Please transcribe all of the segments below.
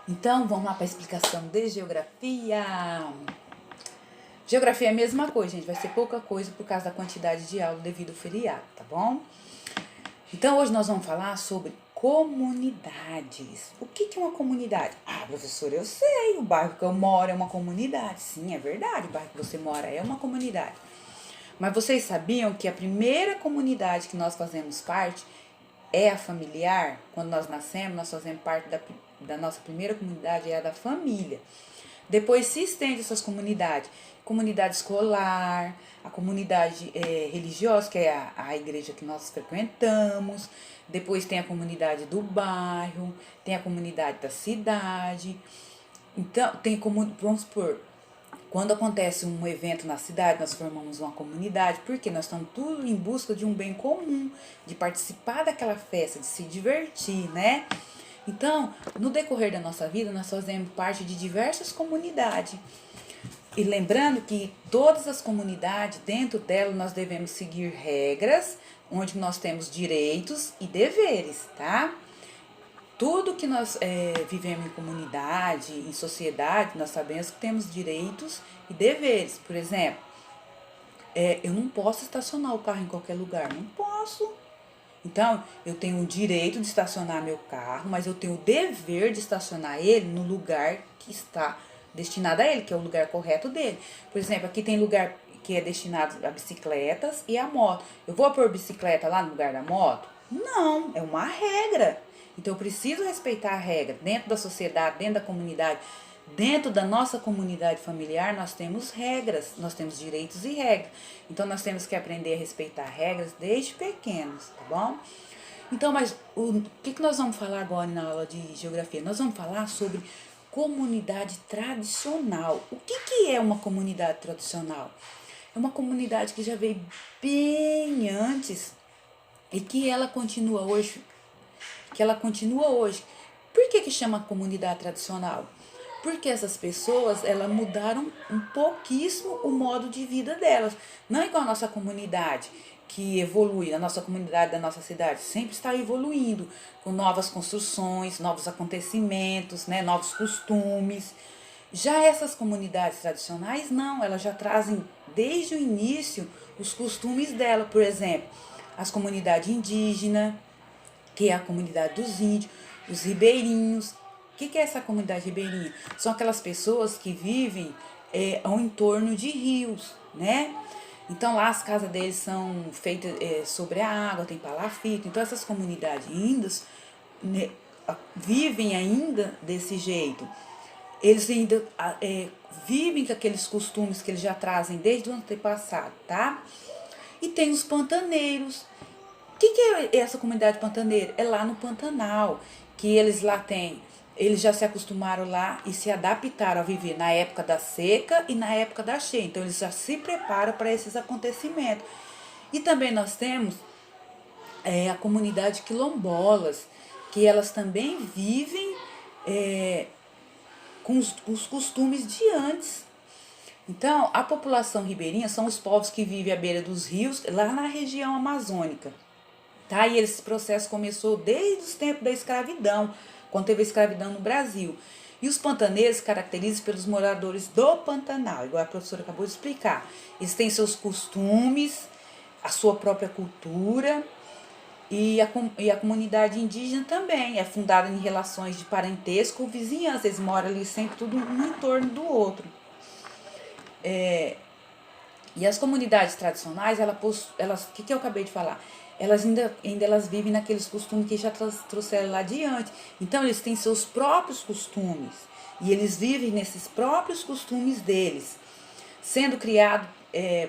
Então, vamos lá para a explicação de geografia. Geografia é a mesma coisa, gente. Vai ser pouca coisa por causa da quantidade de aula devido ao feriado, tá bom? Então, hoje nós vamos falar sobre comunidades. O que é uma comunidade? Ah, professora, eu sei. O bairro que eu moro é uma comunidade. Sim, é verdade. O bairro que você mora é uma comunidade. Mas vocês sabiam que a primeira comunidade que nós fazemos parte é a familiar? Quando nós nascemos, nós fazemos parte da nossa primeira comunidade, é a da família. Depois se estende essas comunidades. Comunidade escolar, a comunidade religiosa, que é a igreja que nós frequentamos. Depois tem a comunidade do bairro, tem a comunidade da cidade. Então, tem como, vamos supor, quando acontece um evento na cidade, nós formamos uma comunidade, porque nós estamos tudo em busca de um bem comum, de participar daquela festa, de se divertir, né? Então, no decorrer da nossa vida, nós fazemos parte de diversas comunidades. E lembrando que todas as comunidades, dentro delas, nós devemos seguir regras, onde nós temos direitos e deveres, tá? Tudo que nós vivemos em comunidade, em sociedade, nós sabemos que temos direitos e deveres. Por exemplo, eu não posso estacionar o carro em qualquer lugar, não posso. Então, eu tenho o direito de estacionar meu carro, mas eu tenho o dever de estacionar ele no lugar que está destinado a ele, que é o lugar correto dele. Por exemplo, aqui tem lugar que é destinado a bicicletas e a moto. Eu vou pôr bicicleta lá no lugar da moto? Não, é uma regra. Então, eu preciso respeitar a regra. Dentro da sociedade, dentro da comunidade, dentro da nossa comunidade familiar, nós temos regras, nós temos direitos e regras. Então, nós temos que aprender a respeitar regras desde pequenos, tá bom? Então, mas o que nós vamos falar agora na aula de geografia? Nós vamos falar sobre comunidade tradicional. O que é uma comunidade tradicional? É uma comunidade que já veio bem antes e que ela continua hoje. Por que chama comunidade tradicional? Porque essas pessoas, elas mudaram um pouquíssimo o modo de vida delas. Não é igual a nossa comunidade, que evolui, a nossa comunidade da nossa cidade sempre está evoluindo, com novas construções, novos acontecimentos, né, novos costumes. Já essas comunidades tradicionais, não, elas já trazem desde o início os costumes dela. Por exemplo, as comunidades indígenas, que é a comunidade dos índios, os ribeirinhos. O que é essa comunidade ribeirinha? São aquelas pessoas que vivem ao entorno de rios, né? Então lá as casas deles são feitas sobre a água, tem palafito. Então essas comunidades ainda né, vivem ainda desse jeito. Eles ainda vivem com aqueles costumes que eles já trazem desde o antepassado, tá? E tem os pantaneiros. O que é essa comunidade pantaneira? É lá no Pantanal, que eles lá têm. Eles já se acostumaram lá e se adaptaram a viver na época da seca e na época da cheia. Então, eles já se preparam para esses acontecimentos. E também nós temos a comunidade quilombolas, que elas também vivem com os costumes de antes. Então, a população ribeirinha são os povos que vivem à beira dos rios, lá na região amazônica. Tá? E esse processo começou desde os tempos da escravidão, quando teve a escravidão no Brasil. E os pantaneiros se caracterizam pelos moradores do Pantanal, igual a professora acabou de explicar. Eles têm seus costumes, a sua própria cultura, e a comunidade indígena também é fundada em relações de parentesco ou vizinhança. Eles moram ali sempre tudo um em torno do outro. E as comunidades tradicionais, elas, o que eu acabei de falar? Elas ainda elas vivem naqueles costumes que já trouxeram lá adiante. Então, eles têm seus próprios costumes. E eles vivem nesses próprios costumes deles, sendo criado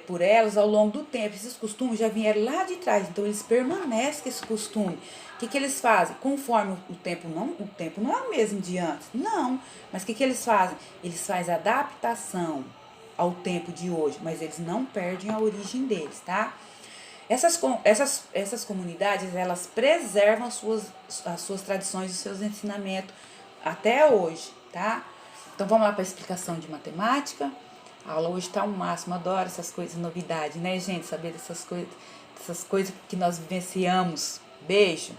por elas ao longo do tempo. Esses costumes já vieram lá de trás, então eles permanecem com esse costume. O que eles fazem? Conforme o tempo não é o mesmo de antes, não. Mas o que eles fazem? Eles fazem adaptação ao tempo de hoje, mas eles não perdem a origem deles, tá? Essas comunidades, elas preservam as suas tradições e os seus ensinamentos até hoje, tá? Então vamos lá para a explicação de matemática. A aula hoje tá um máximo, adoro essas coisas, novidade, né, gente? Saber dessas coisas que nós vivenciamos. Beijo!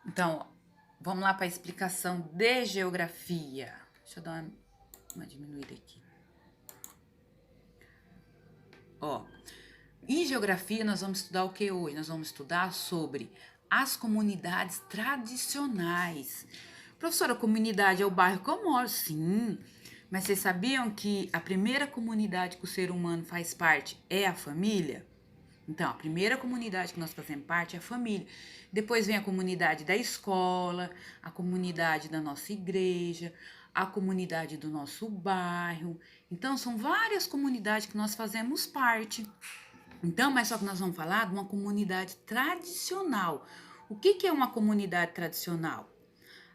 Então, vamos lá para a explicação de geografia. Deixa eu dar uma diminuída aqui. Ó, em geografia nós vamos estudar o que hoje? Nós vamos estudar sobre as comunidades tradicionais. Professora, a comunidade é o bairro que eu moro? Sim. Mas vocês sabiam que a primeira comunidade que o ser humano faz parte é a família? Então, a primeira comunidade que nós fazemos parte é a família. Depois vem a comunidade da escola, a comunidade da nossa igreja, a comunidade do nosso bairro. Então, são várias comunidades que nós fazemos parte. Então, mas só que nós vamos falar de uma comunidade tradicional. O que é uma comunidade tradicional?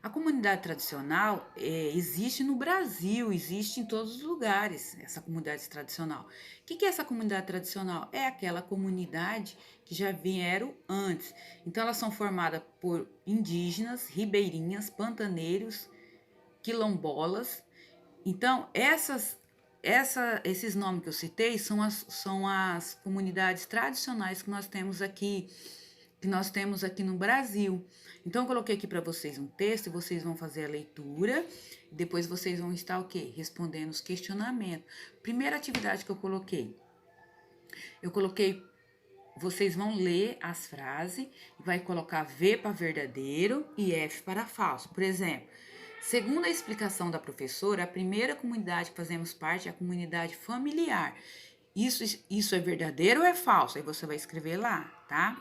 A comunidade tradicional existe no Brasil, existe em todos os lugares, essa comunidade tradicional. O que é essa comunidade tradicional? É aquela comunidade que já vieram antes. Então, elas são formadas por indígenas, ribeirinhas, pantaneiros, quilombolas. Então, esses nomes que eu citei são as comunidades tradicionais que nós temos aqui no Brasil. Então, eu coloquei aqui para vocês um texto e vocês vão fazer a leitura. Depois vocês vão estar o quê? Respondendo os questionamentos. Primeira atividade que eu coloquei, vocês vão ler as frases e vai colocar V para verdadeiro e F para falso. Por exemplo, segundo a explicação da professora, a primeira comunidade que fazemos parte é a comunidade familiar. Isso é verdadeiro ou é falso? Aí você vai escrever lá, tá?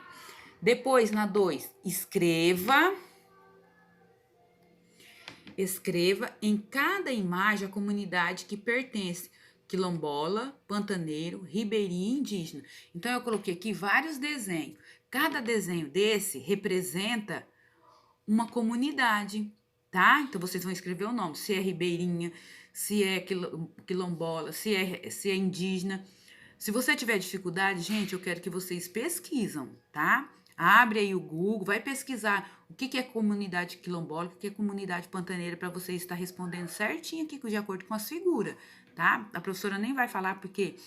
Depois, na 2, escreva em cada imagem a comunidade que pertence, quilombola, pantaneiro, ribeirinho e indígena. Então, eu coloquei aqui vários desenhos. Cada desenho desse representa uma comunidade, tá? Então, vocês vão escrever o nome, se é ribeirinha, se é quilombola, se é indígena. Se você tiver dificuldade, gente, eu quero que vocês pesquisam, tá? Abre aí o Google, vai pesquisar o que é comunidade quilombola, o que é comunidade pantaneira, para você estar respondendo certinho aqui, de acordo com as figuras, tá? A professora nem vai falar, porque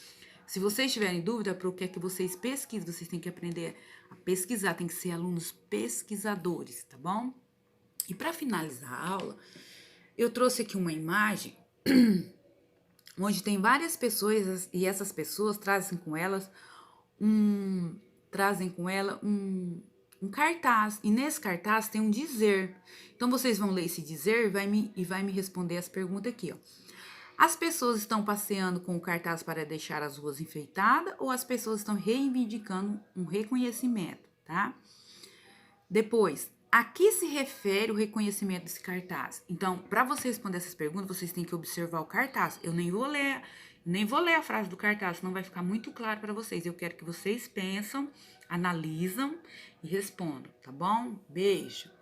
se vocês tiverem dúvida, para o que é que vocês pesquisam, vocês têm que aprender a pesquisar, tem que ser alunos pesquisadores, tá bom? E para finalizar a aula, eu trouxe aqui uma imagem onde tem várias pessoas e essas pessoas trazem com ela um cartaz. E nesse cartaz tem um dizer. Então, vocês vão ler esse dizer e vai me responder as perguntas aqui, ó. As pessoas estão passeando com o cartaz para deixar as ruas enfeitadas ou as pessoas estão reivindicando um reconhecimento, tá? Depois, a que se refere o reconhecimento desse cartaz? Então, para você responder essas perguntas, vocês têm que observar o cartaz. Eu nem vou ler a frase do cartaz, senão vai ficar muito claro para vocês. Eu quero que vocês pensam, analisam e respondam, tá bom? Beijo!